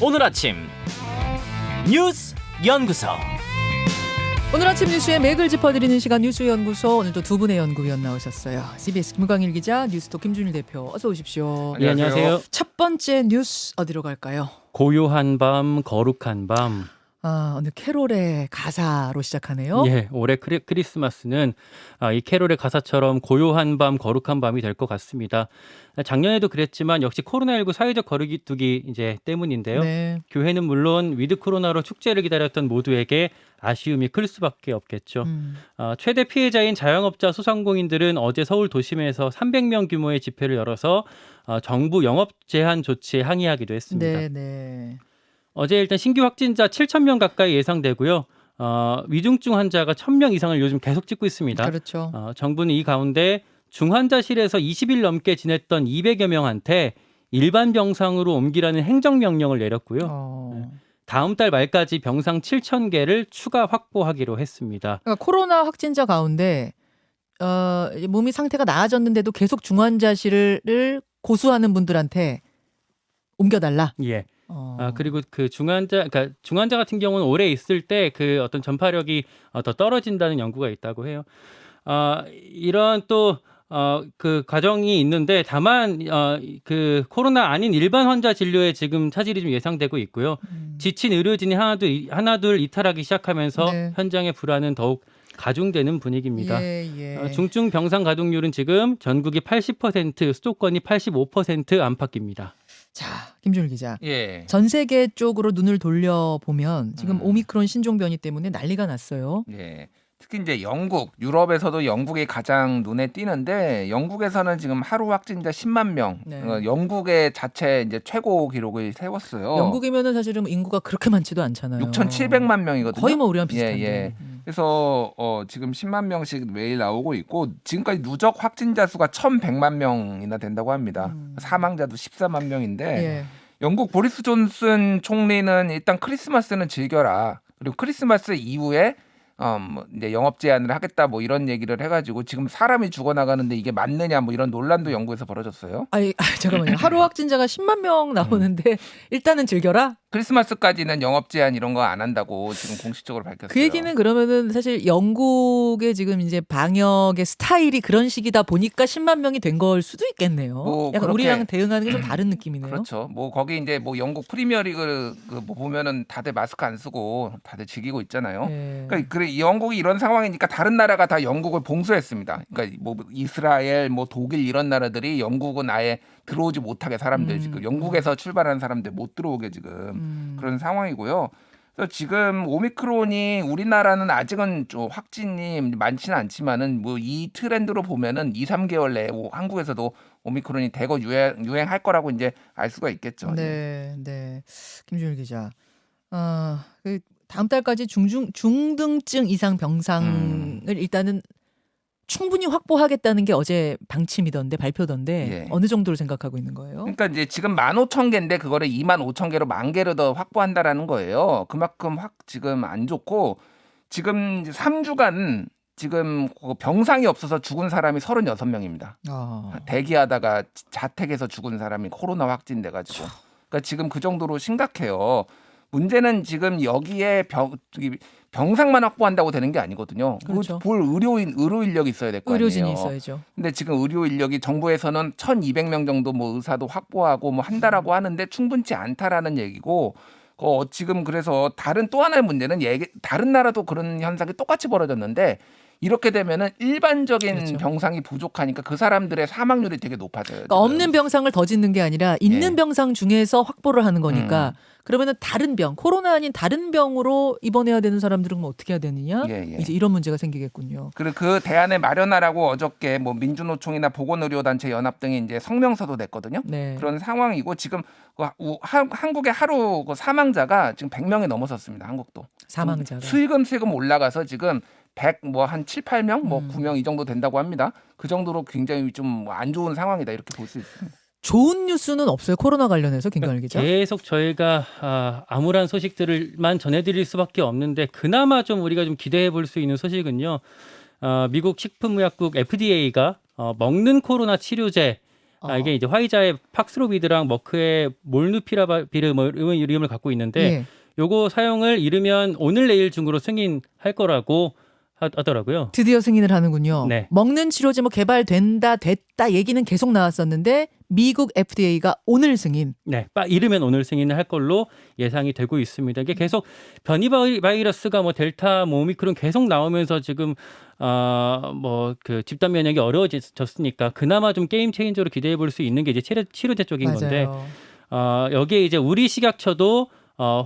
오늘 아침 뉴스 연구소. 오늘 아침 뉴스의 맥을 짚어드리는 시간 뉴스연구소. 오늘도 두 분의 연구위원 나오셨어요. CBS 김광일 기자, 뉴스톱 김준일 대표, 어서 오십시오. 네, 안녕하세요. 첫 번째 뉴스 어디로 갈까요? 고요한 밤, 거룩한 밤. 오늘 캐롤의 가사로 시작하네요. 예, 올해 크리스마스는 이 캐롤의 가사처럼 고요한 밤, 거룩한 밤이 될 것 같습니다. 작년에도 그랬지만 역시 코로나19 사회적 거리두기 이제 때문인데요. 네. 교회는 물론 위드 코로나로 축제를 기다렸던 모두에게 아쉬움이 클 수밖에 없겠죠. 최대 피해자인 자영업자 소상공인들은 어제 서울 도심에서 300명 규모의 집회를 열어서 정부 영업 제한 조치에 항의하기도 했습니다. 네. 어제 일단 신규 확진자 7,000명 가까이 예상되고요. 위중증 환자가 1,000명 이상을 요즘 계속 찍고 있습니다. 그렇죠. 정부는 이 가운데 중환자실에서 20일 넘게 지냈던 200여 명한테 일반 병상으로 옮기라는 행정명령을 내렸고요. 다음 달 말까지 병상 7,000개를 추가 확보하기로 했습니다. 그러니까 코로나 확진자 가운데 몸이 상태가 나아졌는데도 계속 중환자실을 고수하는 분들한테 옮겨달라. 예. 그리고 그 중환자 같은 경우는 오래 있을 때 그 어떤 전파력이 더 떨어진다는 연구가 있다고 해요. 이런 또 그 과정이 있는데 다만 그 코로나 아닌 일반 환자 진료에 지금 차질이 좀 예상되고 있고요. 지친 의료진이 하나둘 이탈하기 시작하면서 네. 현장의 불안은 더욱 가중되는 분위기입니다. 예. 중증 병상 가동률은 지금 전국이 80%, 수도권이 85% 안팎입니다. 자, 김준일 기자. 예. 전 세계 쪽으로 눈을 돌려보면 지금 오미크론 신종 변이 때문에 난리가 났어요. 예. 특히 이제 영국, 유럽에서도 영국이 가장 눈에 띄는데 영국에서는 지금 하루 확진자 10만 명. 네. 영국의 자체 이제 최고 기록을 세웠어요. 영국이면은 사실은 인구가 그렇게 많지도 않잖아요. 6,700만 명이거든요. 거의 뭐 우리랑 비슷한데. 예. 그래서 지금 10만 명씩 매일 나오고 있고 지금까지 누적 확진자 수가 1,100만 명이나 된다고 합니다. 사망자도 14만 명인데 예. 영국 보리스 존슨 총리는 일단 크리스마스는 즐겨라. 그리고 크리스마스 이후에 뭐 이제 영업 제한을 하겠다 뭐 이런 얘기를 해가지고 지금 사람이 죽어나가는데 이게 맞느냐 뭐 이런 논란도 영국에서 벌어졌어요. 잠깐만요. 하루 확진자가 10만 명 나오는데 일단은 즐겨라? 크리스마스까지는 영업 제한 이런 거 안 한다고 지금 공식적으로 밝혔어요. 그 얘기는 그러면은 사실 영국의 지금 이제 방역의 스타일이 그런 식이다 보니까 10만 명이 된 걸 수도 있겠네요. 뭐 약간 그렇게- 우리랑 대응하는 게 좀 다른 느낌이네요. 그렇죠. 뭐 거기 이제 뭐 영국 프리미어리그 뭐 보면은 다들 마스크 안 쓰고 다들 즐기고 있잖아요. 예. 그러니까 그래 영국이 이런 상황이니까 다른 나라가 다 영국을 봉쇄했습니다. 그러니까 뭐 이스라엘, 뭐 독일 이런 나라들이 영국은 아예 들어오지 못하게 사람들 지금 영국에서 출발하는 사람들 못 들어오게 지금 그런 상황이고요. 그래서 지금 오미크론이 우리나라는 아직은 좀 확진이 많지는 않지만은 뭐 이 트렌드로 보면은 2, 3개월 내에 한국에서도 오미크론이 대거 유행할 거라고 이제 알 수가 있겠죠. 네. 김준일 기자. 그 다음 달까지 중등증 이상 병상을 일단은 충분히 확보하겠다는 게 어제 방침이던데 발표던데 예. 어느 정도를 생각하고 있는 거예요? 그러니까 이제 지금 15,000개인데 그거를 25,000개로 10,000개로 더 확보한다라는 거예요. 그만큼 지금 안 좋고 지금 3주간 지금 병상이 없어서 죽은 사람이 36명입니다. 대기하다가 자택에서 죽은 사람이 코로나 확진돼가지고. 그러니까 지금 그 정도로 심각해요. 문제는 지금 여기에 병상만 확보한다고 되는 게 아니거든요. 그렇죠. 볼 의료 인력이 있어야 될 거 아니에요. 의료진이 있어야죠. 근데 지금 의료 인력이 정부에서는 1,200명 정도 뭐 의사도 확보하고 뭐 한다라고 하는데 충분치 않다라는 얘기고 지금 그래서 또 하나의 문제는 다른 나라도 그런 현상이 똑같이 벌어졌는데 이렇게 되면은 일반적인 그렇죠. 병상이 부족하니까 그 사람들의 사망률이 되게 높아져요. 그러니까 없는 병상을 더 짓는 게 아니라 있는 예. 병상 중에서 확보를 하는 거니까 그러면은 다른 병, 코로나 아닌 다른 병으로 입원해야 되는 사람들은 뭐 어떻게 해야 되느냐? 예. 이제 이런 문제가 생기겠군요. 그리고 그 대안을 마련하라고 어저께 뭐 민주노총이나 보건의료단체 연합 등이 이제 성명서도 냈거든요. 네. 그런 상황이고 지금 한국의 하루 사망자가 지금 100명이 넘어섰습니다. 한국도. 사망자가. 슬금슬금 올라가서 지금 100 뭐 한 7, 8명 뭐 9명 이 정도 된다고 합니다. 그 정도로 굉장히 좀 안 좋은 상황이다 이렇게 볼 수 있습니다. 좋은 뉴스는 없어요. 코로나 관련해서 김광일 기자. 계속 저희가 암울한 소식들을만 전해드릴 수밖에 없는데 그나마 좀 우리가 좀 기대해 볼 수 있는 소식은요. 미국 식품의약국 FDA가 먹는 코로나 치료제 이게 이제 화이자의 팍스로비드랑 머크의 몰누피라비르 뭐 이름을 갖고 있는데 예. 요거 사용을 이르면 오늘 내일 중으로 승인할 거라고 하더라고요. 드디어 승인을 하는군요. 네. 먹는 치료제 뭐 개발된다 됐다 얘기는 계속 나왔었는데 미국 FDA가 오늘 승인. 네, 이르면 오늘 승인을 할 걸로 예상이 되고 있습니다. 이게 계속 변이 바이러스가 뭐 델타, 뭐 오미크론 계속 나오면서 지금 뭐 그 집단 면역이 어려워졌으니까 그나마 좀 게임 체인저로 기대해 볼 수 있는 게 이제 치료제 쪽인 맞아요. 건데 여기에 이제 우리 식약처도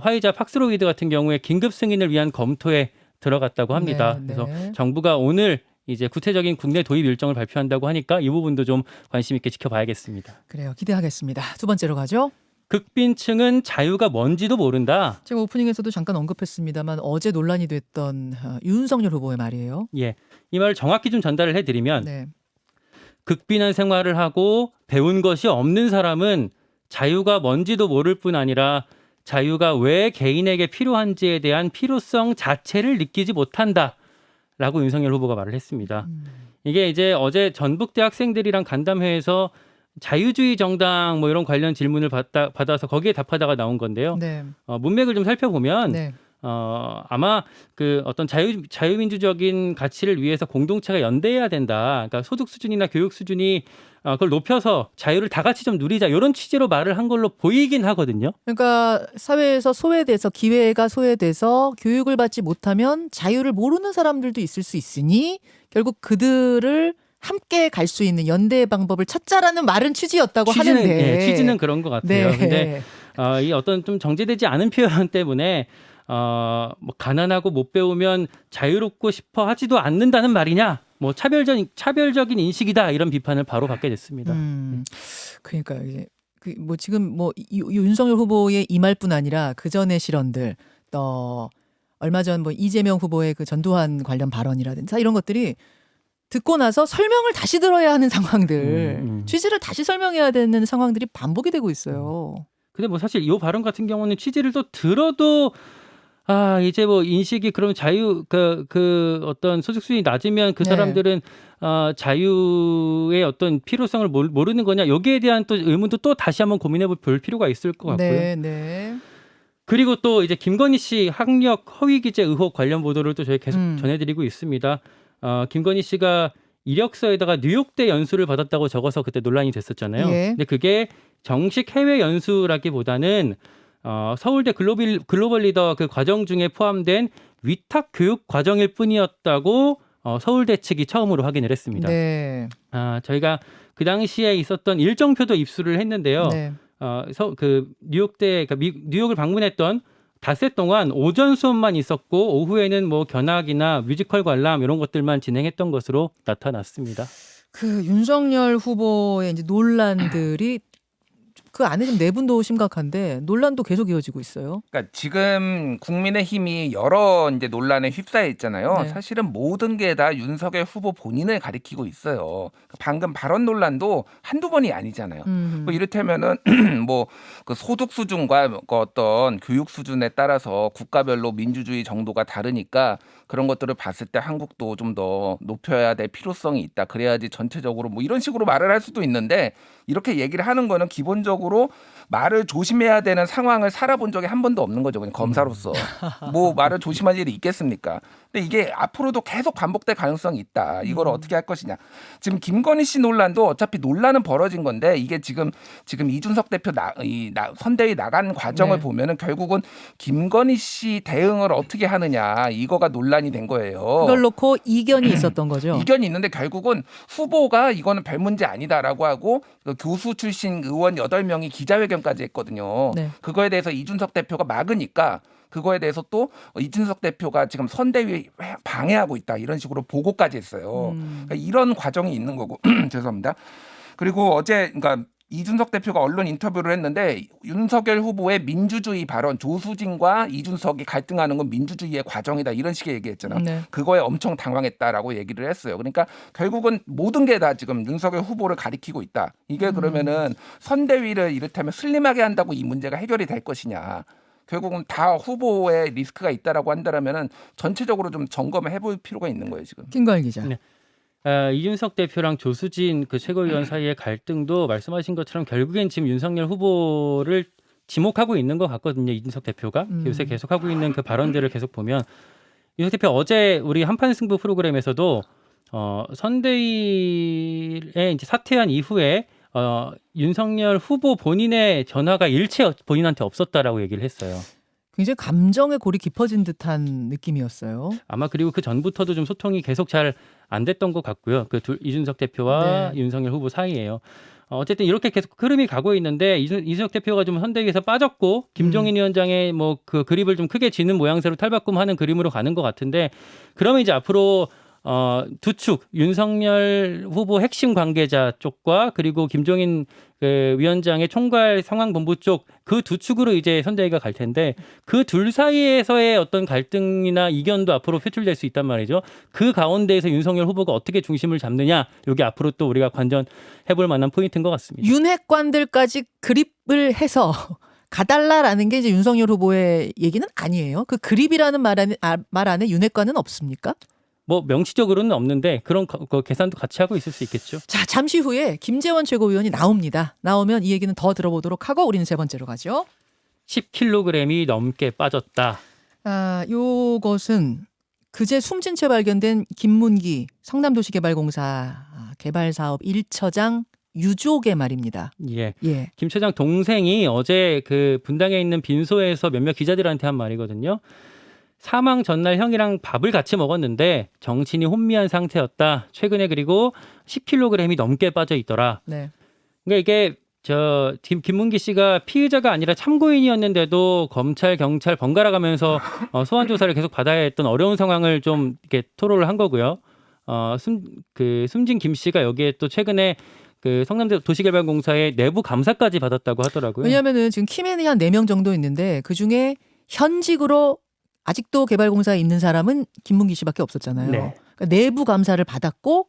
화이자 팍스로비드 같은 경우에 긴급 승인을 위한 검토에 들어갔다고 합니다. 네, 그래서 네. 정부가 오늘 이제 구체적인 국내 도입 일정을 발표한다고 하니까 이 부분도 좀 관심 있게 지켜봐야겠습니다. 그래요. 기대하겠습니다. 두 번째로 가죠. 극빈층은 자유가 뭔지도 모른다. 제가 오프닝에서도 잠깐 언급했습니다만 어제 논란이 됐던 윤석열 후보의 말이에요. 예, 이 말을 정확히 좀 전달을 해드리면 네. 극빈한 생활을 하고 배운 것이 없는 사람은 자유가 뭔지도 모를 뿐 아니라 자유가 왜 개인에게 필요한지에 대한 필요성 자체를 느끼지 못한다라고 윤석열 후보가 말을 했습니다. 이게 이제 어제 전북대 학생들이랑 간담회에서 자유주의 정당 뭐 이런 관련 질문을 받아서 거기에 답하다가 나온 건데요. 네. 문맥을 좀 살펴보면 네. 아마 그 어떤 자유민주적인 가치를 위해서 공동체가 연대해야 된다. 그러니까 소득 수준이나 교육 수준이 그걸 높여서 자유를 다 같이 좀 누리자 이런 취지로 말을 한 걸로 보이긴 하거든요. 그러니까 사회에서 소외돼서 기회가 소외돼서 교육을 받지 못하면 자유를 모르는 사람들도 있을 수 있으니 결국 그들을 함께 갈 수 있는 연대의 방법을 찾자라는 말은 취지였다고 하는데 취지는 그런 것 같아요. 네. 근데 이 어떤 좀 정제되지 않은 표현 때문에 뭐 가난하고 못 배우면 자유롭고 싶어 하지도 않는다는 말이냐? 뭐 차별적인 인식이다 이런 비판을 바로 받게 됐습니다. 그러니까요. 이제 뭐 지금 뭐 윤석열 후보의 이 말뿐 아니라 그 전의 실언들 또 얼마 전 뭐 이재명 후보의 그 전두환 관련 발언이라든지 이런 것들이 듣고 나서 설명을 다시 들어야 하는 상황들, 취지를 다시 설명해야 되는 상황들이 반복이 되고 있어요. 근데 뭐 사실 이 발언 같은 경우는 취지를 또 들어도 이제 뭐 인식이 그러면 자유 그 어떤 소득 수준이 낮으면 그 네. 사람들은 자유의 어떤 필요성을 모르는 거냐 여기에 대한 또 의문도 또 다시 한번 고민해 볼 필요가 있을 것 같고요. 네, 네. 그리고 또 이제 김건희 씨 학력 허위 기재 의혹 관련 보도를 또 저희 계속 전해드리고 있습니다. 김건희 씨가 이력서에다가 뉴욕대 연수를 받았다고 적어서 그때 논란이 됐었잖아요. 예. 근데 그게 정식 해외 연수라기보다는 서울대 글로벌 리더 그 과정 중에 포함된 위탁 교육 과정일 뿐이었다고 서울대 측이 처음으로 확인을 했습니다. 네. 저희가 그 당시에 있었던 일정표도 입수를 했는데요. 네. 그 뉴욕을 방문했던 닷새 동안 오전 수업만 있었고 오후에는 뭐 견학이나 뮤지컬 관람 이런 것들만 진행했던 것으로 나타났습니다. 그 윤석열 후보의 이제 논란들이 그 안에 좀 내분도 심각한데 논란도 계속 이어지고 있어요. 그러니까 지금 국민의힘이 여러 이제 논란에 휩싸여 있잖아요. 네. 사실은 모든 게 다 윤석열 후보 본인을 가리키고 있어요. 방금 발언 논란도 한두 번이 아니잖아요. 뭐 이를테면은 뭐 그 소득 수준과 그 어떤 교육 수준에 따라서 국가별로 민주주의 정도가 다르니까 그런 것들을 봤을 때 한국도 좀 더 높여야 될 필요성이 있다. 그래야지 전체적으로 뭐 이런 식으로 말을 할 수도 있는데 이렇게 얘기를 하는 거는 기본적으로 말을 조심해야 되는 상황을 살아본 적이 한 번도 없는 거죠. 그냥 검사로서. 뭐 말을 조심할 일이 있겠습니까? 근데 이게 앞으로도 계속 반복될 가능성이 있다. 이걸 어떻게 할 것이냐. 지금 김건희 씨 논란도 어차피 논란은 벌어진 건데 이게 지금 이준석 대표 선대위 나간 과정을 네. 보면은 결국은 김건희 씨 대응을 어떻게 하느냐 이거가 논란이 된 거예요. 그걸 놓고 이견이 있었던 거죠. 이견이 있는데 결국은 후보가 이거는 별 문제 아니다라고 하고 그 교수 출신 의원 8명이 기자회견까지 했거든요. 네. 그거에 대해서 이준석 대표가 막으니까 그거에 대해서 또 이준석 대표가 지금 선대위 방해하고 있다 이런 식으로 보고까지 했어요. 그러니까 이런 과정이 있는 거고 죄송합니다. 그리고 어제 그러니까 이준석 대표가 언론 인터뷰를 했는데 윤석열 후보의 민주주의 발언 조수진과 이준석이 갈등하는 건 민주주의의 과정이다 이런 식의 얘기했잖아요. 네. 그거에 엄청 당황했다라고 얘기를 했어요. 그러니까 결국은 모든 게 다 지금 윤석열 후보를 가리키고 있다. 이게 그러면은 선대위를 이를테면 슬림하게 한다고 이 문제가 해결이 될 것이냐. 결국은 다 후보의 리스크가 있다라고 한다면은 전체적으로 좀 점검을 해볼 필요가 있는 거예요 지금. 김광일 기자. 네. 이준석 대표랑 조수진 그 최고위원 사이의 갈등도 말씀하신 것처럼 결국엔 지금 윤석열 후보를 지목하고 있는 것 같거든요. 이준석 대표가 요새 계속하고 있는 그 발언들을 계속 보면 이준석 대표 어제 우리 한판 승부 프로그램에서도 선대위에 이제 사퇴한 이후에 윤석열 후보 본인의 전화가 일체 본인한테 없었다라고 얘기를 했어요. 굉장히 감정의 골이 깊어진 듯한 느낌이었어요. 아마 그리고 그 전부터도 좀 소통이 계속 잘 안 됐던 것 같고요. 이준석 대표와 네. 윤석열 후보 사이에요. 어쨌든 이렇게 계속 흐름이 가고 있는데 이준석 대표가 좀 선대위에서 빠졌고 김종인 위원장의 뭐 그 그립을 좀 크게 쥐는 모양새로 탈바꿈하는 그림으로 가는 것 같은데 그러면 이제 앞으로 두 축 윤석열 후보 핵심 관계자 쪽과 그리고 김종인 그 위원장의 총괄 상황본부 쪽 그 두 축으로 이제 선대위가 갈 텐데 그 둘 사이에서의 어떤 갈등이나 이견도 앞으로 표출될 수 있단 말이죠. 그 가운데에서 윤석열 후보가 어떻게 중심을 잡느냐 이게 앞으로 또 우리가 관전해볼 만한 포인트인 것 같습니다. 윤핵관들까지 그립을 해서 가달라라는 게 이제 윤석열 후보의 얘기는 아니에요. 그 그립이라는 말 안에 윤핵관은 없습니까? 뭐 명시적으로는 없는데 그런 계산도 같이 하고 있을 수 있겠죠. 자, 잠시 후에 김재원 최고위원이 나옵니다. 나오면 이 얘기는 더 들어보도록 하고 우리는 세 번째로 가죠. 10kg이 넘게 빠졌다. 요것은 그제 숨진 채 발견된 김문기 성남도시개발공사 개발사업 1처장 유족의 말입니다. 예. 예. 김 처장 동생이 어제 그 분당에 있는 빈소에서 몇몇 기자들한테 한 말이거든요. 사망 전날 형이랑 밥을 같이 먹었는데 정신이 혼미한 상태였다. 최근에 그리고 10kg이 넘게 빠져 있더라. 네. 그러니까 이게 김문기 씨가 피의자가 아니라 참고인이었는데도 검찰, 경찰 번갈아 가면서 소환 조사를 계속 받아야 했던 어려운 상황을 좀 이렇게 토로를 한 거고요. 숨진 김 씨가 여기에 또 최근에 그 성남대 도시개발공사의 내부 감사까지 받았다고 하더라고요. 왜냐하면은 지금 키맨이 한 4명 정도 있는데 그 중에 현직으로 아직도 개발공사에 있는 사람은 김문기 씨밖에 없었잖아요. 네. 그러니까 내부 감사를 받았고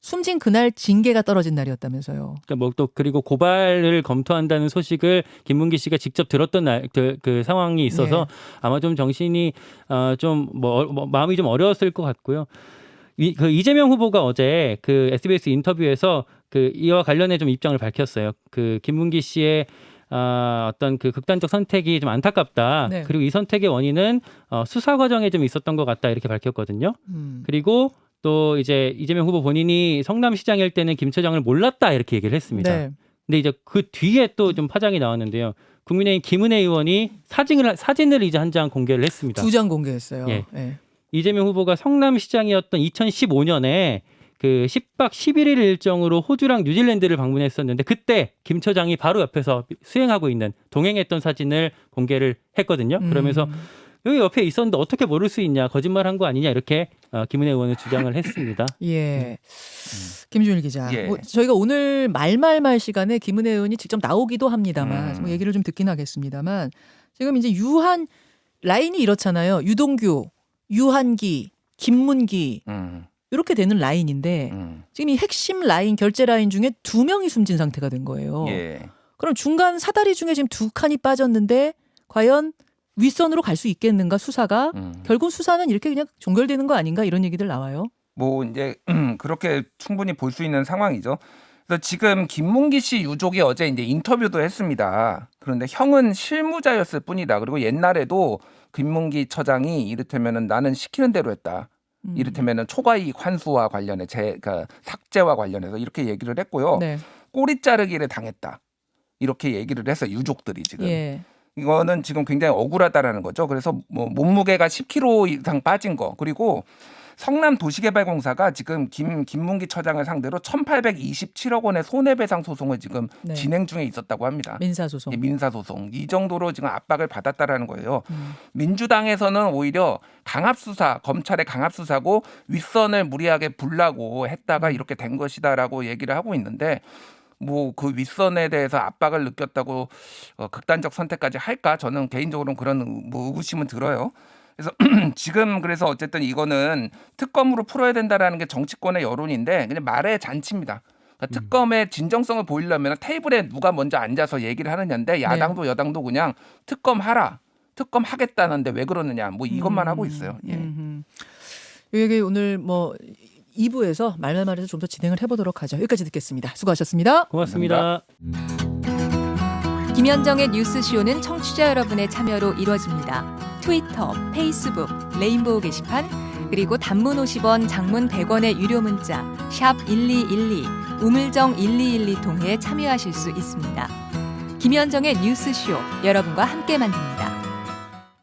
숨진 그날 징계가 떨어진 날이었다면서요. 그러니까 뭐 또 그리고 고발을 검토한다는 소식을 김문기 씨가 직접 들었던 날 그 상황이 있어서 아마 좀 정신이 좀 마음이 좀 어려웠을 것 같고요. 그 이재명 후보가 어제 그 SBS 인터뷰에서 그 이와 관련해 좀 입장을 밝혔어요. 그 김문기 씨의 어떤 그 극단적 선택이 좀 안타깝다. 네. 그리고 이 선택의 원인은 수사 과정에 좀 있었던 것 같다 이렇게 밝혔거든요. 그리고 또 이제 이재명 후보 본인이 성남시장일 때는 김 처장을 몰랐다 이렇게 얘기를 했습니다. 네. 근데 이제 그 뒤에 또 좀 파장이 나왔는데요. 국민의힘 김은혜 의원이 사진을 이제 한 장 공개를 했습니다. 2장 공개했어요. 예. 예. 이재명 후보가 성남시장이었던 2015년에 그 10박 11일 일정으로 호주랑 뉴질랜드를 방문했었는데 그때 김 처장이 바로 옆에서 수행하고 있는 동행했던 사진을 공개를 했거든요. 그러면서 여기 옆에 있었는데 어떻게 모를 수 있냐, 거짓말한 거 아니냐 이렇게 김은혜 의원은 주장을 했습니다. 예. 김준일 기자. 예. 뭐 저희가 오늘 말말말 시간에 김은혜 의원이 직접 나오기도 합니다만 뭐 얘기를 좀 듣긴 하겠습니다만 지금 이제 라인이 이렇잖아요. 유동규, 유한기, 김문기 이렇게 되는 라인인데 지금 이 핵심 라인 결제 라인 중에 2명이 숨진 상태가 된 거예요. 예. 그럼 중간 사다리 중에 지금 2칸이 빠졌는데 과연 윗선으로 갈 수 있겠는가 수사가 결국 수사는 이렇게 그냥 종결되는 거 아닌가 이런 얘기들 나와요. 뭐 이제 그렇게 충분히 볼 수 있는 상황이죠. 그래서 지금 김문기 씨 유족이 어제 이제 인터뷰도 했습니다. 그런데 형은 실무자였을 뿐이다. 그리고 옛날에도 김문기 처장이 이를테면은 나는 시키는 대로 했다. 이를테면은 초과이익 환수와 관련해 그러니까 삭제와 관련해서 이렇게 얘기를 했고요. 네. 꼬리 자르기를 당했다. 이렇게 얘기를 해서 유족들이 지금. 예. 이거는 지금 굉장히 억울하다라는 거죠. 그래서 뭐 몸무게가 10kg 이상 빠진 거. 그리고 성남도시개발공사가 지금 김문기 처장을 상대로 1,827억 원의 손해배상 소송을 지금 네. 진행 중에 있었다고 합니다. 민사소송. 예, 민사소송. 이 정도로 지금 압박을 받았다라는 거예요. 민주당에서는 오히려 강압수사, 검찰의 강압수사고 윗선을 무리하게 불라고 했다가 이렇게 된 것이다라고 얘기를 하고 있는데 뭐 그 윗선에 대해서 압박을 느꼈다고 극단적 선택까지 할까? 저는 개인적으로는 그런 뭐 의구심은 들어요. 그래서 지금 그래서 어쨌든 이거는 특검으로 풀어야 된다라는 게 정치권의 여론인데 그냥 말의 잔치입니다. 그러니까 특검의 진정성을 보이려면 테이블에 누가 먼저 앉아서 얘기를 하느냐인데 야당도 여당도 그냥 특검 하라, 특검 하겠다는데 왜 그러느냐 뭐 이것만 하고 있어요. 예. 이게 오늘 뭐 2부에서 말말말해서 좀 더 진행을 해보도록 하죠. 여기까지 듣겠습니다. 수고하셨습니다. 고맙습니다. 김현정의 뉴스쇼는 청취자 여러분의 참여로 이루어집니다. 트위터, 페이스북, 레인보우 게시판, 그리고 단문 50원, 장문 100원의 유료 문자 샵 1212, 우물정 1212 통해 참여하실 수 있습니다. 김현정의 뉴스쇼, 여러분과 함께 만듭니다.